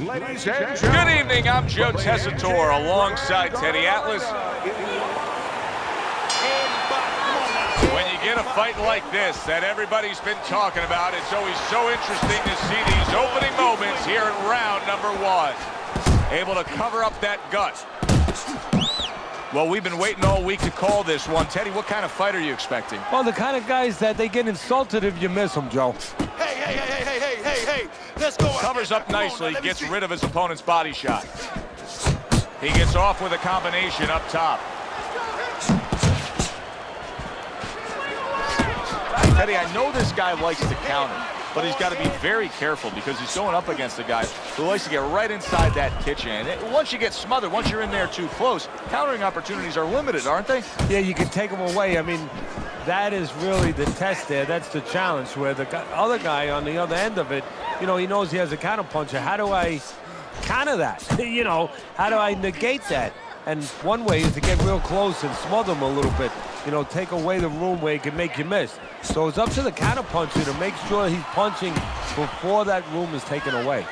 Good evening, I'm Joe Tessitore alongside Teddy Atlas. When you get a fight like this that everybody's been talking about, it's always so interesting to see these opening moments here in round number one. Able to cover up that gut. Well, we've been waiting all week to call this one. Teddy, what kind of fight are you expecting? Well, the kind of guys that they get insulted if you miss them, Joe. Hey, let's go. Covers up nicely, gets rid of his opponent's body shot. He gets off with a combination up top. Teddy, I know this guy likes to counter, but he's got to be very careful because he's going up against a guy who likes to get right inside that kitchen. Once you get smothered, once you're in there too close, countering opportunities are limited, aren't they? Yeah, you can take them away. I mean, that is really the test there. That's the challenge, where the other guy on the other end of it, you know, he knows he has a counter puncher. How do I counter that? You know, how do I negate that? And one way is to get real close and smother him a little bit. You know, take away the room where he can make you miss. So it's up to the counter puncher to make sure he's punching before that room is taken away.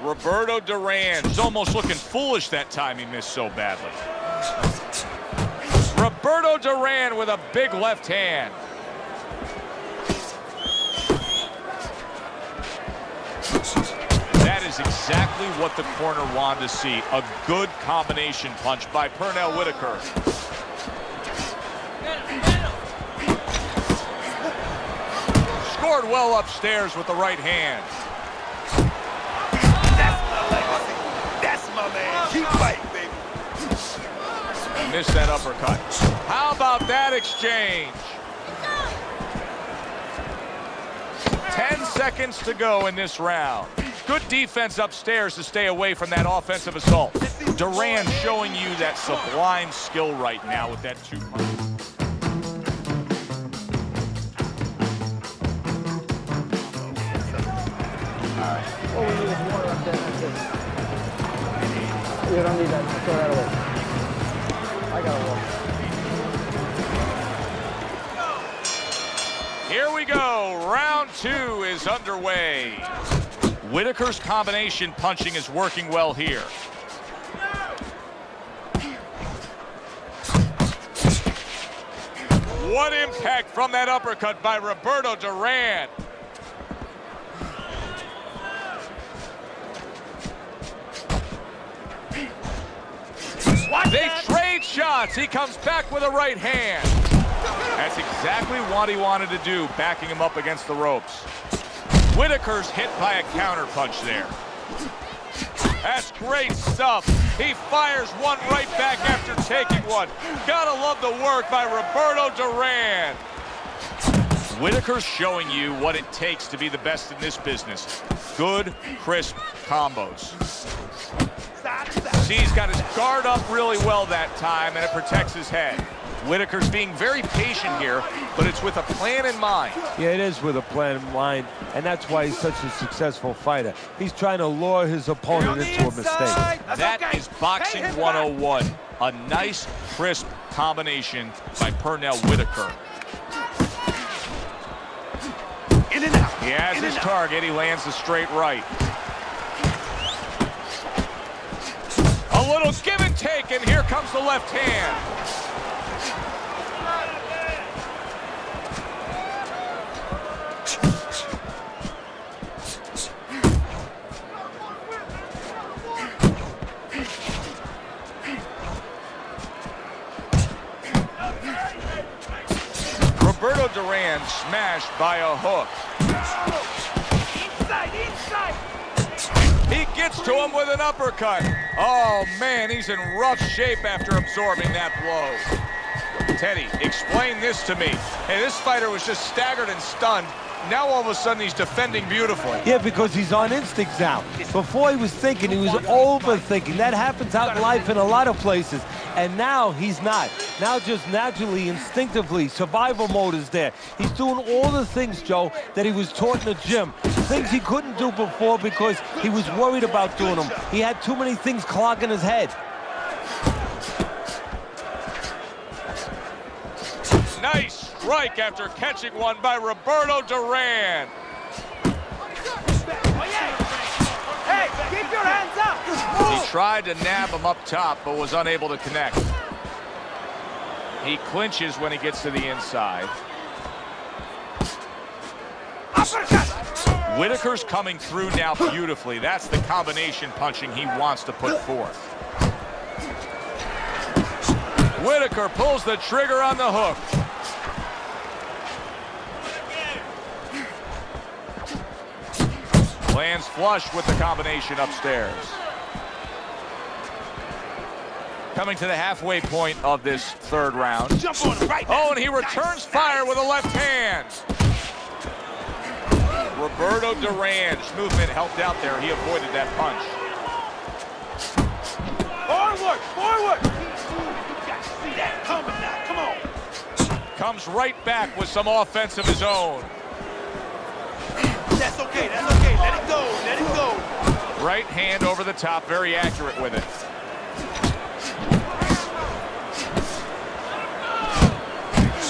Roberto Duran is almost looking foolish that time he missed so badly. Roberto Duran with a big left hand. That is exactly what the corner wanted to see. A good combination punch by Pernell Whitaker. Scored well upstairs with the right hand. That's my man. Keep fighting, baby. Missed that uppercut. How about that exchange? 10 seconds to go in this round. Good defense upstairs to stay away from that offensive assault. Duran showing you that sublime skill right now with that two-punch. All we need is water up there, that's it. You don't need that, throw that away. I gotta walk. Here we go, round two is underway. Whitaker's combination punching is working well here. What impact from that uppercut by Roberto Duran. They trade shots. He comes back with a right hand. That's exactly what he wanted to do, backing him up against the ropes. Whitaker's hit by a counter punch there. That's great stuff. He fires one right back after taking one. Gotta love the work by Roberto Duran. Whitaker's showing you what it takes to be the best in this business. Good, crisp combos. See, he's got his guard up really well that time, and it protects his head. Whitaker's being very patient here, but it's with a plan in mind. Yeah, it is with a plan in mind, and that's why he's such a successful fighter. He's trying to lure his opponent into a mistake. That is boxing 101. A nice, crisp combination by Pernell Whitaker. In and out. He has his target. He lands the straight right. A little give and take, and here comes the left hand. Roberto Duran smashed by a hook. Inside. He gets to him with an uppercut. Oh, man, he's in rough shape after absorbing that blow. Teddy, explain this to me. Hey, this fighter was just staggered and stunned. Now all of a sudden he's defending beautifully. Yeah, because he's on instinct now. Before he was thinking, he was overthinking. That happens out in life in a lot of places. And now he's not. Now just naturally, instinctively, survival mode is there. He's doing all the things, Joe, that he was taught in the gym. Things he couldn't do before because he was worried about doing them. He had too many things clogging his head. Nice strike after catching one by Roberto Duran. tried to nab him up top, but was unable to connect. He clinches when he gets to the inside. Whitaker's coming through now beautifully. That's the combination punching he wants to put forth. Whitaker pulls the trigger on the hook. Lands flush with the combination upstairs. Coming to the halfway point of this third round. Jump on him right now. Oh, and he returns fire with a left hand. Roberto Duran's movement helped out there. He avoided that punch. Forward, forward. You got to see that coming now. Come on. Comes right back with some offense of his own. That's okay. That's okay. Let it go. Let it go. Right hand over the top, very accurate with it.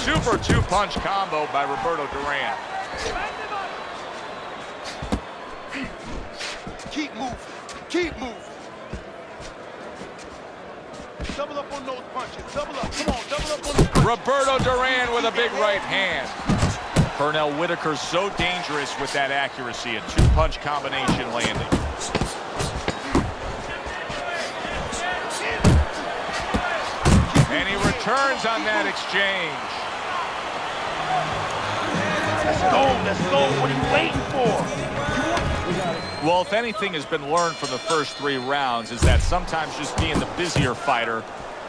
Super two-punch combo by Roberto Duran. Keep moving. Keep moving. Double up on those punches. Double up. Come on. Double up on those punches. Roberto Duran with a big right hand. Pernell Whitaker's so dangerous with that accuracy. A two-punch combination landing. And he returns on that exchange. Let's go. Let's go. What are you waiting for? Well, if anything has been learned from the first 3 rounds is that sometimes just being the busier fighter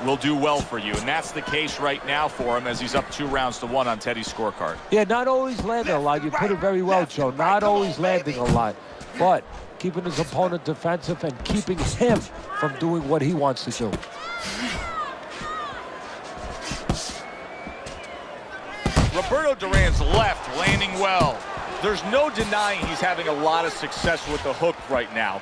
will do well for you. And that's the case right now for him as he's up 2-1 on Teddy's scorecard. Yeah, not always landing a lot. You put it very well, Joe. Not always landing a lot, but keeping his opponent defensive and keeping him from doing what he wants to do. Roberto Duran's left landing well. There's no denying he's having a lot of success with the hook right now.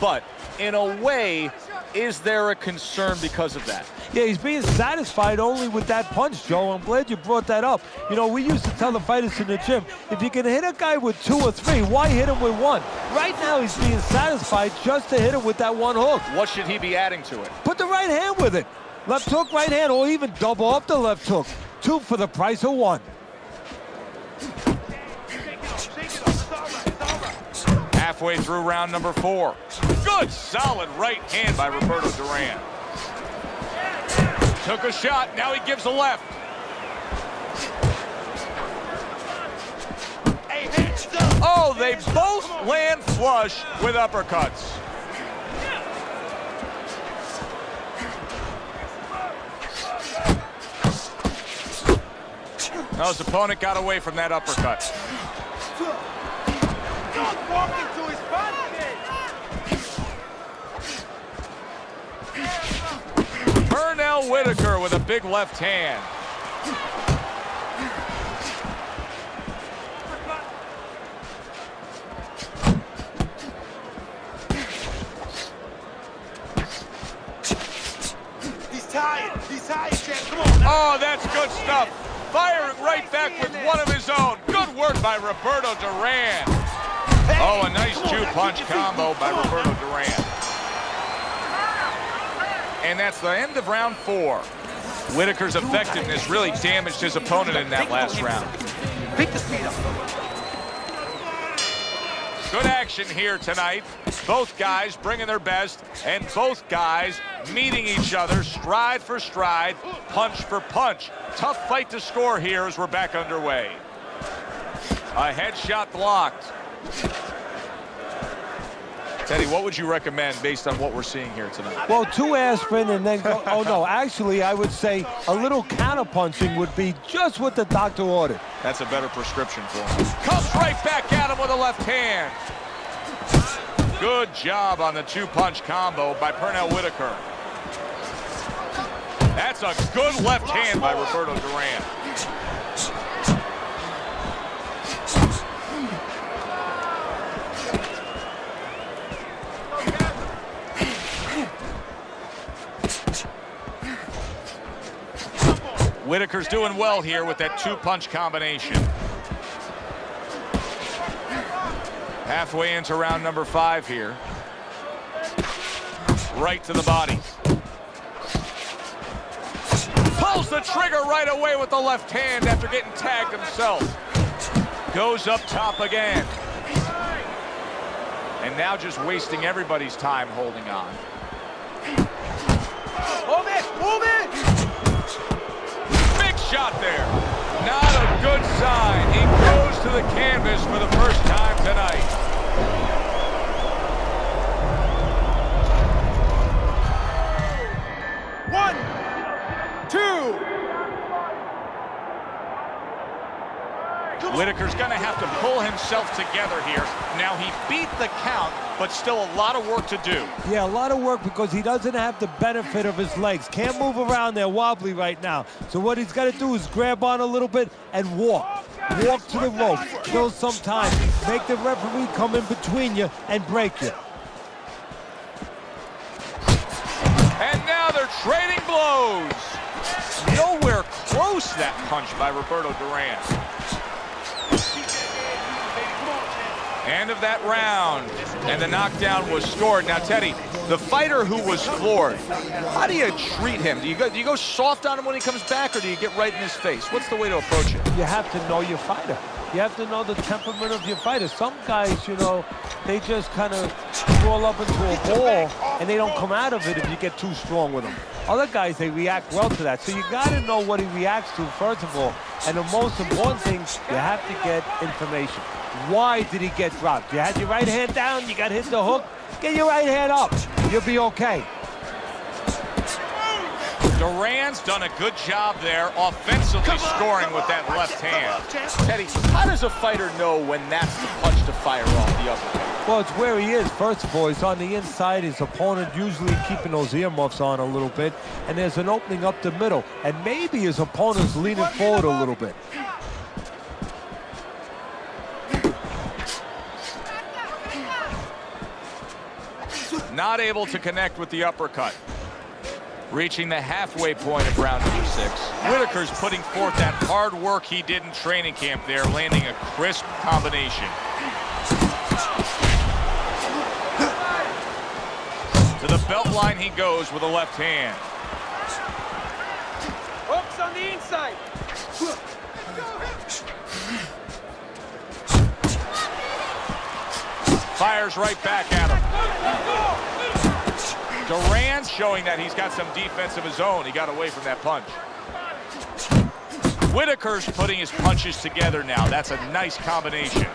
But in a way, is there a concern because of that? Yeah, he's being satisfied only with that punch, Joe. I'm glad you brought that up. You know, we used to tell the fighters in the gym, if you can hit a guy with 2 or 3, why hit him with 1? Right now, he's being satisfied just to hit him with that 1 hook. What should he be adding to it? Put the right hand with it. Left hook, right hand, or even double up the left hook. 2 for the price of 1. Halfway through round number 4. Good, solid right hand by Roberto Duran. Took a shot, now he gives a left. Oh, they both land flush with uppercuts. Now his opponent got away from that uppercut. Pernell Whitaker with a big left hand. He's tired. He's tired, champ. Come on now. Oh, that's good stuff. Firing right back with one of his own. Good work by Roberto Duran. Oh, a nice 2-punch combo by Roberto Duran. And that's the end of round 4. Whitaker's effectiveness really damaged his opponent in that last round. Pick the speed up. Good action here tonight. Both guys bringing their best, and both guys meeting each other stride for stride, punch for punch. Tough fight to score here as we're back underway. A headshot blocked. Teddy, what would you recommend based on what we're seeing here tonight? Well, 2 aspirin and then go, oh no, actually I would say a little counter-punching would be just what the doctor ordered. That's a better prescription for him. Comes right back at him with a left hand. Good job on the 2-punch combo by Pernell Whitaker. That's a good left hand by Roberto Duran. Whitaker's doing well here with that 2-punch combination. Halfway into round number 5 here. right to the body. Pulls the trigger right away with the left hand after getting tagged himself. Goes up top again. And now just wasting everybody's time holding on. Move it! Move it! Big shot there. Not a good sign. He goes to the canvas for the first time tonight. One, two. Whitaker's going to have to pull himself together here. Now, he beat the count, but still a lot of work to do. Yeah, a lot of work because he doesn't have the benefit of his legs. Can't move around there wobbly right now. So what he's got to do is grab on a little bit and walk. Walk to the rope, kill some time, make the referee come in between you and break you. And now they're trading blows. Nowhere close that punch by Roberto Duran. End of that round, and the knockdown was scored. Now, Teddy, the fighter who was floored, how do you treat him? Do you go soft on him when he comes back, or do you get right in his face? What's the way to approach it? You have to know your fighter. You have to know the temperament of your fighter. Some guys, you know, they just kind of crawl up into a ball, and they don't come out of it if you get too strong with them. Other guys, they react well to that. So you got to know what he reacts to, first of all. And the most important thing, you have to get information. Why did he get dropped? You had your right hand down, you got hit the hook, get your right hand up. You'll be okay. Duran's done a good job there offensively scoring with that left hand. Teddy, how does a fighter know when that's the punch to fire off the uppercut? Well, it's where he is. First of all, he's on the inside. His opponent usually keeping those earmuffs on a little bit. And there's an opening up the middle. And maybe his opponent's leaning forward a little bit. Not able to connect with the uppercut. Reaching the halfway point of round number 6. Whitaker's putting forth that hard work he did in training camp there, landing a crisp combination. To the belt line he goes with a left hand. Hooks on the inside. Fires right back at him. Duran's showing that he's got some defense of his own. He got away from that punch. Whitaker's putting his punches together now. That's a nice combination.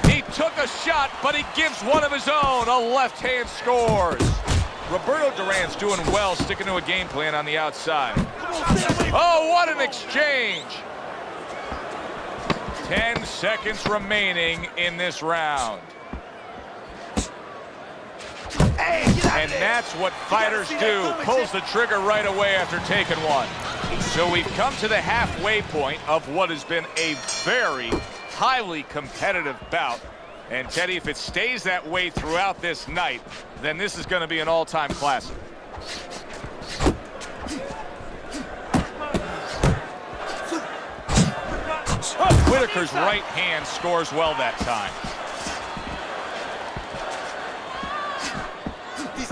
He took a shot, but he gives one of his own. A left hand scores. Roberto Duran's doing well, sticking to a game plan on the outside. Oh, what an exchange. 10 seconds remaining in this round. And that's what fighters do. Pulls the trigger right away after taking one. So we've come to the halfway point of what has been a very highly competitive bout. And Teddy, if it stays that way throughout this night, then this is going to be an all-time classic. Whitaker's right hand scores well that time.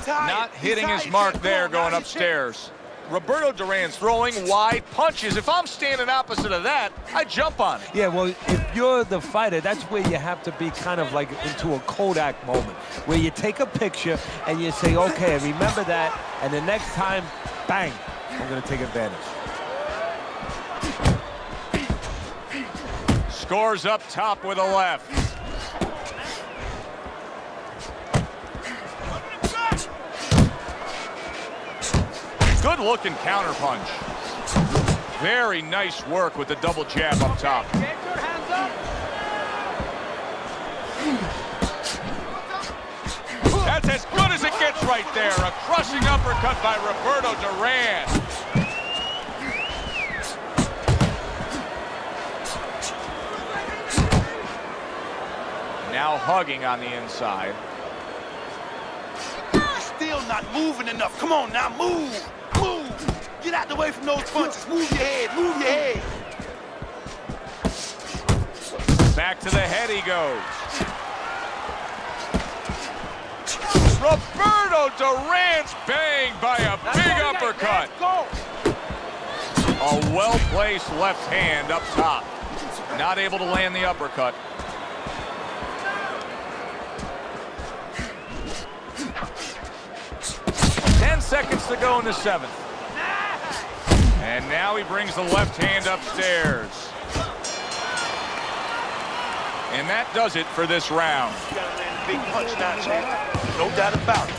Not hitting his mark there going upstairs. Roberto Duran's throwing wide punches. If I'm standing opposite of that, I jump on it. Yeah, well, if you're the fighter, that's where you have to be kind of like into a Kodak moment, where you take a picture and you say, okay, remember that, and the next time, bang, I'm going to take advantage. Scores up top with a left. Good looking counter punch. Very nice work with the double jab up top. Get your hands up. That's as good as it gets right there. A crushing uppercut by Roberto Duran. Now hugging on the inside. You're still not moving enough. Come on now, move. Move. Get out the way from those punches. Move your head. Move your head. Back to the head he goes. Roberto Duran's banged by a big uppercut. A well-placed left hand up top. Not able to land the uppercut. Seconds to go in the 7th. And now he brings the left hand upstairs. And that does it for this round. You gotta land a big punch now, champ. No doubt about it.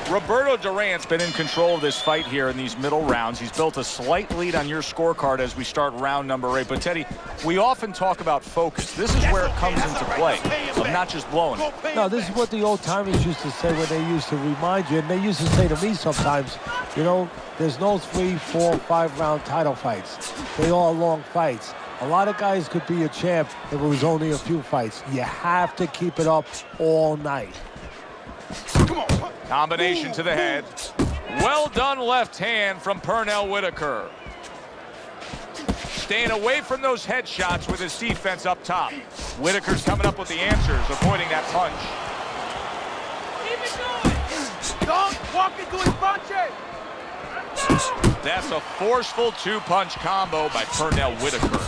Roberto Duran's been in control of this fight here in these middle rounds. He's built a slight lead on your scorecard as we start round number 8. But Teddy, we often talk about focus. This is where it comes into play, of not just blowing. No, this is what the old timers used to say when they used to remind you, and they used to say to me sometimes, you know, there's no 3, 4, 5 round title fights. They all long fights. A lot of guys could be a champ if it was only a few fights. You have to keep it up all night. Come on. Combination to the head. Well done left hand from Pernell Whitaker. Staying away from those headshots with his defense up top. Whitaker's coming up with the answers, avoiding that punch. Keep it going. Don't walk into his punches. That's a forceful 2-punch combo by Pernell Whitaker.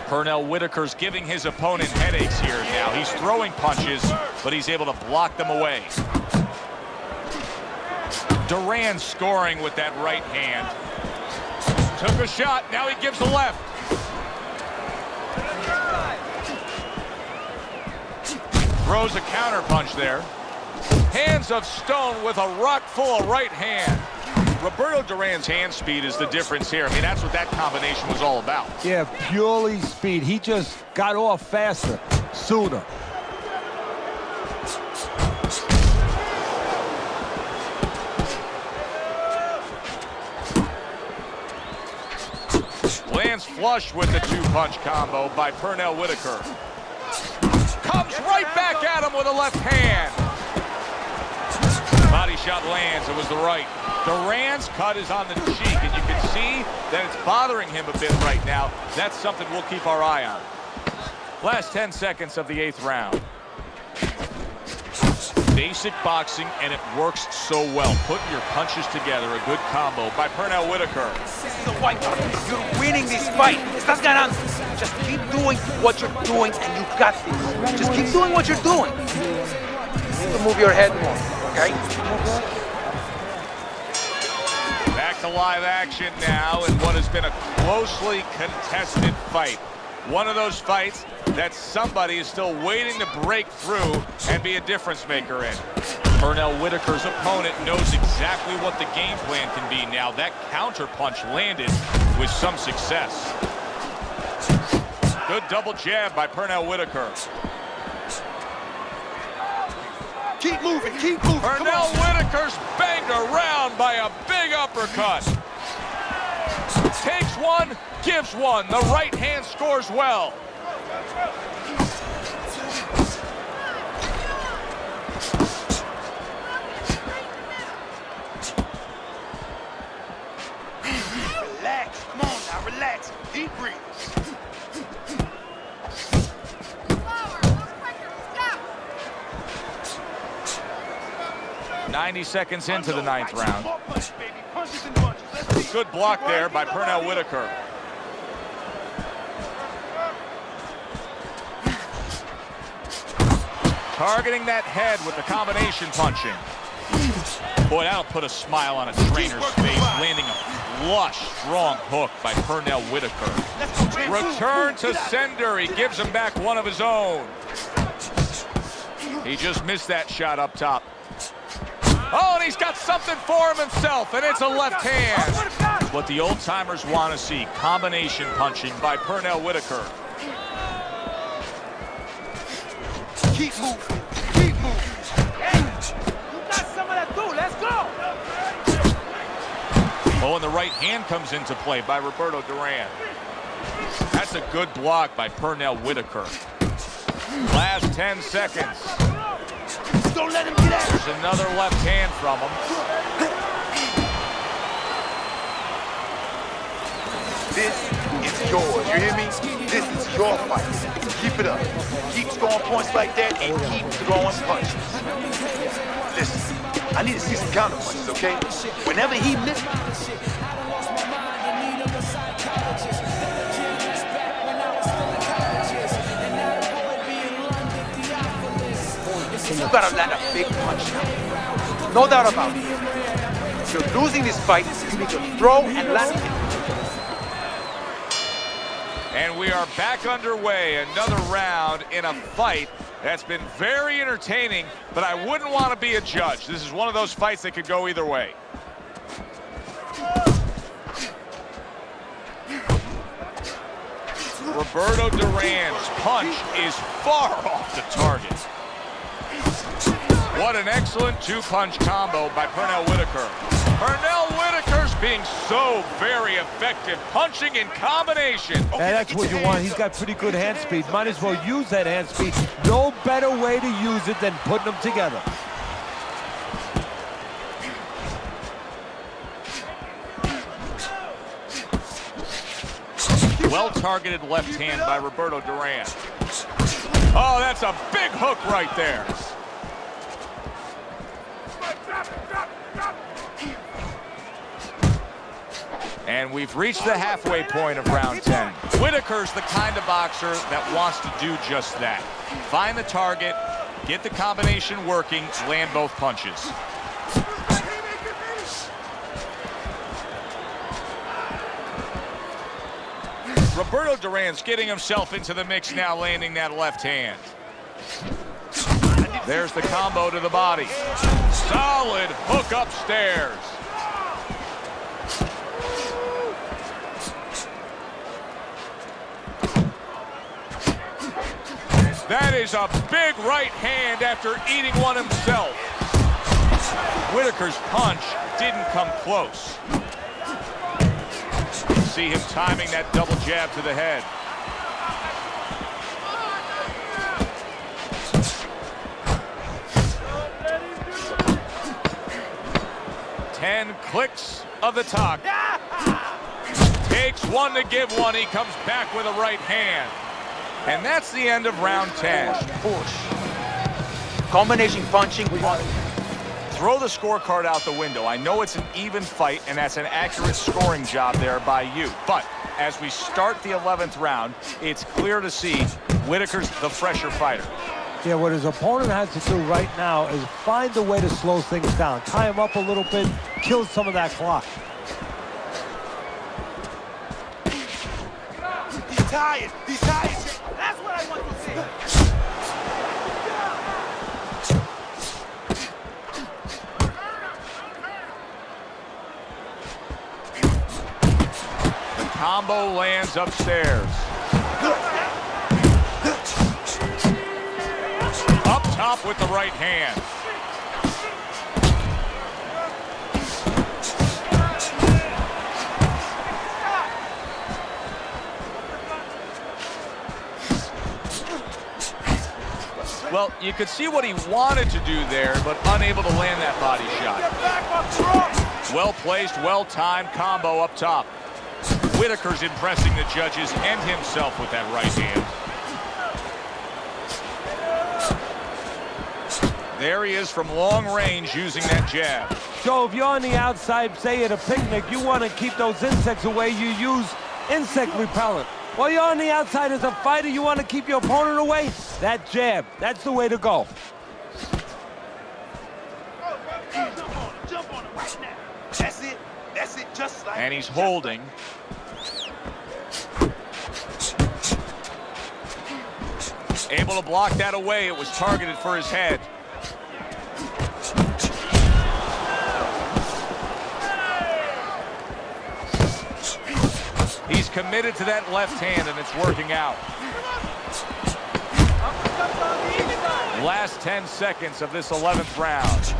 Pernell Whitaker's giving his opponent headaches here now. He's throwing punches, but he's able to block them away. Duran scoring with that right hand. Took a shot, now he gives the left. Throws a counter punch there. Hands of stone with a rock full of right hand. Roberto Duran's hand speed is the difference here. I mean, that's what that combination was all about. Yeah, purely speed. He just got off faster, sooner. Lands flush with the 2-punch combo by Pernell Whitaker. Comes right back at him with a left hand. Body shot lands, it was the right. Duran's cut is on the cheek, and you can see that it's bothering him a bit right now. That's something we'll keep our eye on. Last 10 seconds of the 8th round. Basic boxing, and it works so well. Putting your punches together, a good combo by Pernell Whitaker. This is a Whitaker. You're winning this fight. Estás ganando. Just keep doing what you're doing, and you got this. Just keep doing what you're doing. You need to move your head more, okay? Back to live action now in what has been a closely contested fight. One of those fights that somebody is still waiting to break through and be a difference maker in. Pernell Whitaker's opponent knows exactly what the game plan can be now. That counter punch landed with some success. Good double jab by Pernell Whitaker. Keep moving, keep moving. Pernell Whitaker's banged around by a big uppercut. Takes one, gives one. The right hand scores well. Relax, come on now, relax. Deep breathe. 90 seconds into the 9th round. Punches, baby. Punches and punches. Let's see. Good block there by Pernell Whitaker. Targeting that head with the combination punching. Boy, that'll put a smile on a trainer's face, landing a flush, strong hook by Pernell Whitaker. Return to sender. He gives him back one of his own. He just missed that shot up top. Oh, and he's got something for him himself, and it's a left hand. What the old-timers want to see, combination punching by Pernell Whitaker. Keep moving, keep moving. Hey, you got some of that too, let's go. Oh, and the right hand comes into play by Roberto Duran. That's a good block by Pernell Whitaker. Last 10 seconds. Don't let him get out. There's another left hand from him. This is yours, you hear me? This is your fight. Keep it up. Keep scoring points like that and keep throwing punches. Listen, I need to see some counter punches, okay? Whenever he misses. You gotta land a big punch now. No doubt about it. If you're losing this fight, you need to throw and land it. And we are back underway. Another round in a fight that's been very entertaining, but I wouldn't want to be a judge. This is one of those fights that could go either way. Roberto Duran's punch is far off the target. What an excellent two-punch combo by Whitaker. Whitaker's being so very effective, punching in combination. And that's what you want. He's got pretty good hand speed. Might as well use that hand speed. No better way to use it than putting them together. Well-targeted left hand by Roberto Duran. Oh, that's a big hook right there. And we've reached the halfway point of round 10. Whitaker's the kind of boxer that wants to do just that. Find the target, get the combination working, land both punches. Roberto Duran's getting himself into the mix now, landing that left hand. There's the combo to the body. Solid hook upstairs. That is a big right hand after eating one himself. Whitaker's punch didn't come close. See him timing that double jab to the head. Ten clicks of the talk. Takes one to give one. He comes back with a right hand. And that's the end of round 10. Push. Combination punching. Throw the scorecard out the window. I know it's an even fight, and that's an accurate scoring job there by you. But as we start the 11th round, it's clear to see Whitaker's the fresher fighter. Yeah, what his opponent has to do right now is find a way to slow things down. Tie him up a little bit, kill some of that clock. He's tired. He's tired. That's what I want to see. The combo lands upstairs. Up top with the right hand. Well, you could see what he wanted to do there, but unable to land that body shot. Well-placed, well-timed combo up top. Whitaker's impressing the judges and himself with that right hand. There he is from long range using that jab. So if you're on the outside, say at a picnic, you want to keep those insects away, you use insect repellent. While you're on the outside as a fighter, you want to keep your opponent away? That jab, that's the way to go. Jump on him right now. That's it. That's it. Just like. And he's holding. Able to block that away. It was targeted for his head. He's committed to that left hand, and it's working out. Last 10 seconds of this 11th round.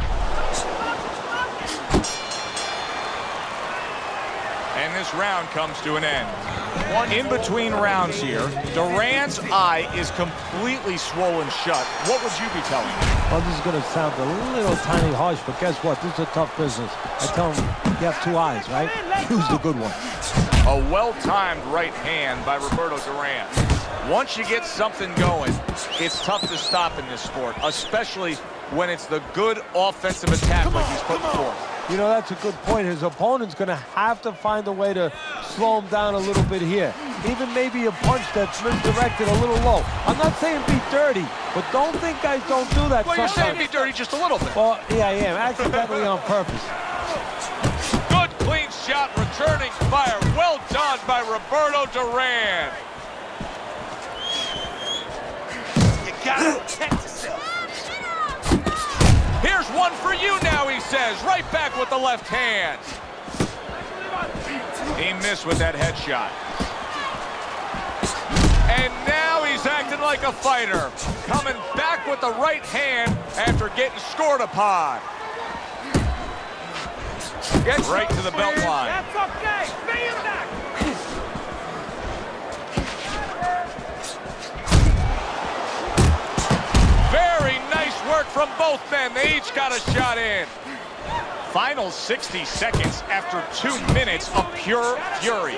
And this round comes to an end. In between rounds here, Duran's eye is completely swollen shut. What would you be telling him? Well, this is going to sound a little tiny harsh, but guess what? This is a tough business. I tell him, you have two eyes, right? Use the good one. A well-timed right hand by Roberto Duran. Once you get something going, it's tough to stop in this sport, especially when it's the good offensive attack like he's putting forth. You know, that's a good point. His opponent's going to have to find a way to slow him down a little bit here. Even maybe a punch that's misdirected a little low. I'm not saying be dirty, but don't think guys don't do that Well, you're saying sometimes. be dirty just a little bit. Well, yeah, I am. Accidentally on purpose. Good clean shot, returning fire. Well done by Roberto Duran. You gotta protect yourself. Here's one for you now, he says. Right back with the left hand. He missed with that headshot. And now he's acting like a fighter. Coming back with the right hand after getting scored upon. Gets right to the belt line. That's okay. Stay in that. Very nice work from both men. They each got a shot in. Final 60 seconds after 2 minutes of pure fury.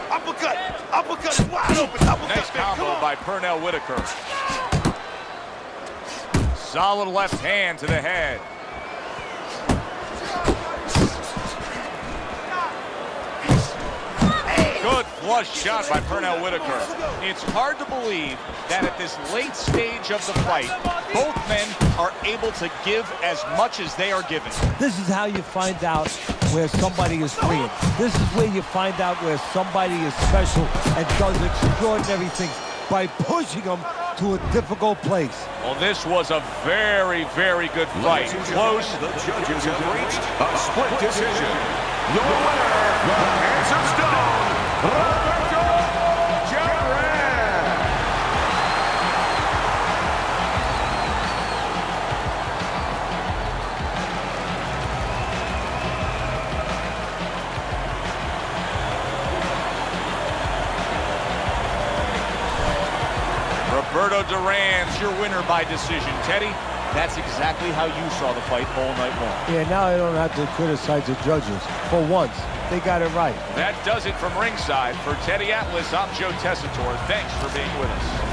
Uppercut. Uppercut is wide open. Uppercut. Nice combo by Pernell Whitaker. Solid left hand to the head. Good flush shot by Pernell Whitaker. It's hard to believe that at this late stage of the fight, both men are able to give as much as they are given. This is how you find out where somebody is freeing. This is where you find out where somebody is special and does extraordinary things by pushing them to a difficult place. Well, this was a very, very good fight. Close. The judges have reached a split decision. Your winner, the handsome stone, Roberto Duran. Roberto Duran's your winner by decision. Teddy, that's exactly how you saw the fight all night long. Yeah, now I don't have to criticize the judges. For once, they got it right. That does it from ringside. For Teddy Atlas, I'm Joe Tessitore. Thanks for being with us.